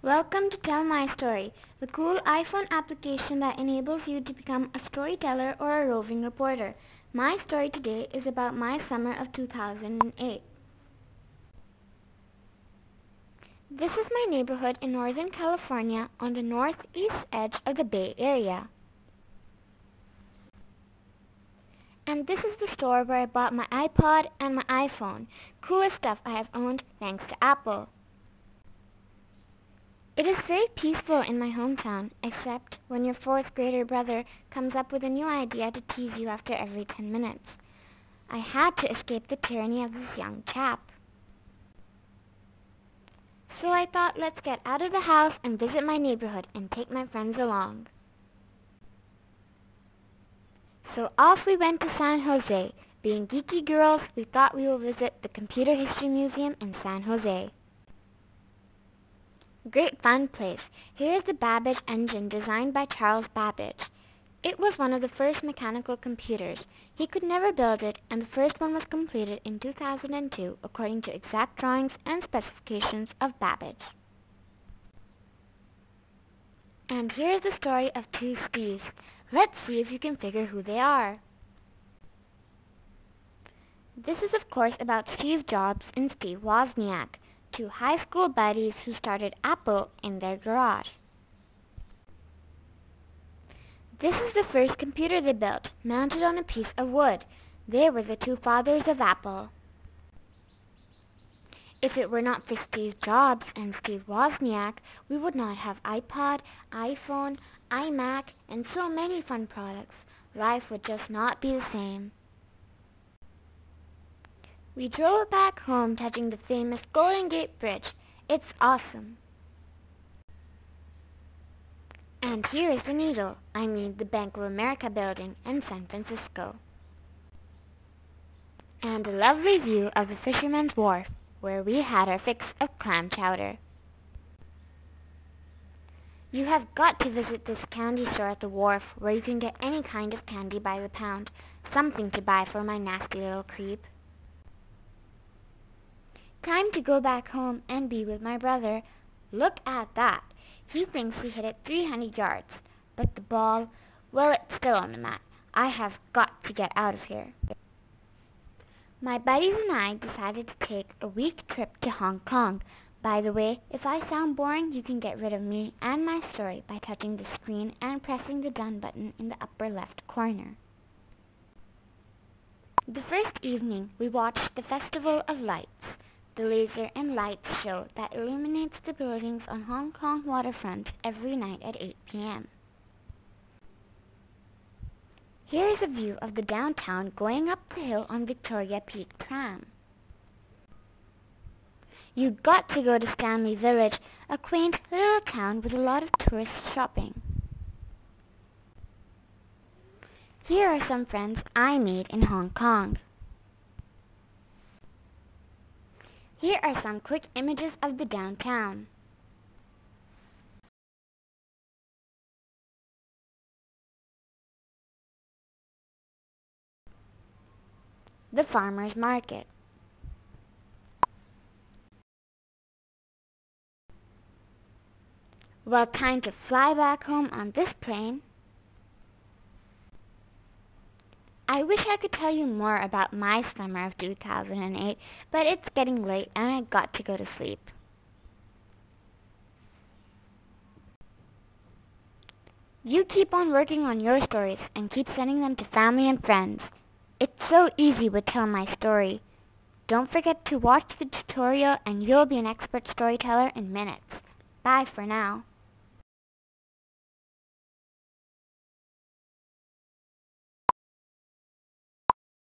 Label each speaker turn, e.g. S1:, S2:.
S1: Welcome to Tell My Story, the cool iPhone application that enables you to become a storyteller or a roving reporter. My story today is about my summer of 2008. This is my neighborhood in Northern California on the northeast edge of the Bay Area. And this is the store where I bought my iPod and my iPhone, coolest stuff I have owned thanks to Apple. It is very peaceful in my hometown, except when your fourth grader brother comes up with a new idea to tease you after every 10 minutes. I had to escape the tyranny of this young chap. So I thought, let's get out of the house and visit my neighborhood and take my friends along. So off we went to San Jose. Being geeky girls, we thought we would visit the Computer History Museum in San Jose. Great fun place. Here is the Babbage engine designed by Charles Babbage. It was one of the first mechanical computers. He could never build it, and the first one was completed in 2002 according to exact drawings and specifications of Babbage. And here is the story of two Steves. Let's see if you can figure who they are. This is of course about Steve Jobs and Steve Wozniak, two high school buddies who started Apple in their garage. This is the first computer they built, mounted on a piece of wood. They were the two fathers of Apple. If it were not for Steve Jobs and Steve Wozniak, we would not have iPod, iPhone, iMac, and so many fun products. Life would just not be the same. We drove back home touching the famous Golden Gate Bridge. It's awesome. And here is the Needle, the Bank of America building in San Francisco. And a lovely view of the Fisherman's Wharf, where we had our fix of clam chowder. You have got to visit this candy store at the wharf, where you can get any kind of candy by the pound. Something to buy for my nasty little creep. Time to go back home and be with my brother. Look at that. He thinks he hit it 300 yards. But the ball, well, it's still on the mat. I have got to get out of here. My buddies and I decided to take a week trip to Hong Kong. By the way, if I sound boring, you can get rid of me and my story by touching the screen and pressing the done button in the upper left corner. The first evening, we watched the Festival of Lights, the laser and lights show that illuminates the buildings on Hong Kong waterfront every night at 8 p.m. Here is a view of the downtown going up the hill on Victoria Peak tram. You've got to go to Stanley Village, a quaint little town with a lot of tourist shopping. Here are some friends I made in Hong Kong. Here are some quick images of the downtown. The farmer's market. Well, time to fly back home on this plane. I wish I could tell you more about my summer of 2008, but it's getting late and I got to go to sleep. You keep on working on your stories and keep sending them to family and friends. It's so easy with Tell My Story. Don't forget to watch the tutorial and you'll be an expert storyteller in minutes. Bye for now.